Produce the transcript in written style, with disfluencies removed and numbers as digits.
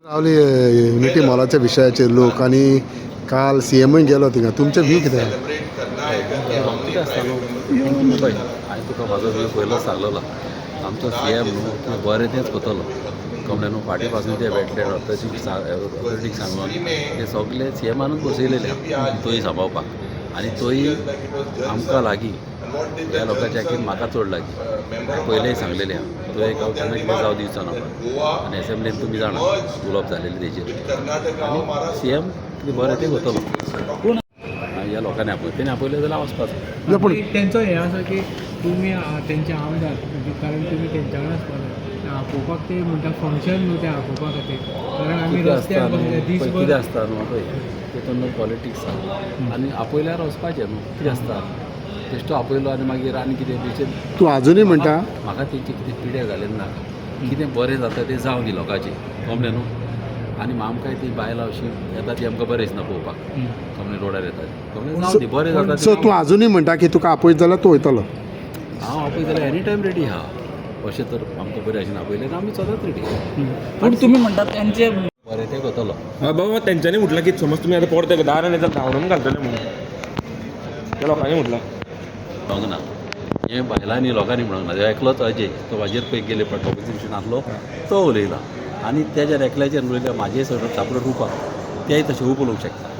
रावली युनिटी मॉलाच्या विशयाचेर लोक आणि काल सीएमूय गेलो थिंगा तुमचे व्यू कितें कितें आसता न्हू पळय हांवें तुका म्हाजो व्यू पयलोच सांगलेलो आमचो सीएम न्हू तो बरें तेंच करतलो कमलें न्हू फाटीं पासून ते वेटलँड ऑथॉरिटीक सांगून ते सगळे सीएमानूच बसयलेले तोय सांबाळपाक आनी तोय आमकां लागीं ह्या लोकांच्या हाकीन म्हाका चड लागीं पयलेंय सांगलेलें हांव तो एक हांव केन्ना कितें जावं दिवचो ना आनी एसेंब्लीन तुमी जाणा उलोवप जालेलें तेजेर आनी सीएम कितें बरें तें करतलो ह्या लोकांनी तेणी आपयलें जाल्यार वचपाचो पूण त्यांचं हे आसा की तुम्ही त्यांचे आमदार म्हणजे कारण तुम्ही त्यांच्या कडेन आसपाक आपोवपाक ते म्हणटा फंक्शन न्हू ते आपोवपा खातीर कारण आमी कितें आसता रस्त्यार न्हू दीसभर कितें आसता न्हू पळय तितून न्हू पॉलिटिक्स आनी आपयल्यार वचपाचें न्हू कितें आसता बेश्टो आपयलो आनी मागीर आनी कितें तेचेर तूं आजुनूय म्हणटा म्हाका तेंची कितें पिड्यार जालेली ना कितें बरें जाता तें जावं दी लोकांचें कमलें न्हू आनी आमकांय ती बायलां अशीं येता ती आमकां बरें दिसना पळोवपाक कमलें रोडार येतात कमलें जावं दी बरें जाता सो तूं आजुनूय म्हणटा की तुका आपयत जाल्यार तूं वयतलो हांव आपय जाल्यार एनी टायम रेडी आहा अशें तर आमकां बरें अशें आपयलें आमी सदांच रेडी पण तुम्ही म्हणटात त्यांचे बरें तें करतलो बाबा तेंच्यांनी म्हटलं की समज तुम्ही आता परत दारान येतात धांवरून घालतले म्हणून त्या लोकांनी म्हटलं म्हणूंक ना हें बायलांनी लोकांनी म्हणूंक ना एकलोच अजय तो म्हाजेर पळय गेले पळय ऑपोजिशन आसलो तो उलयला आनी तेज्या एकल्याचेर उलयल्यार म्हाजे सगळं सापडत उपाक तेय तशें उप उलोवंक शकता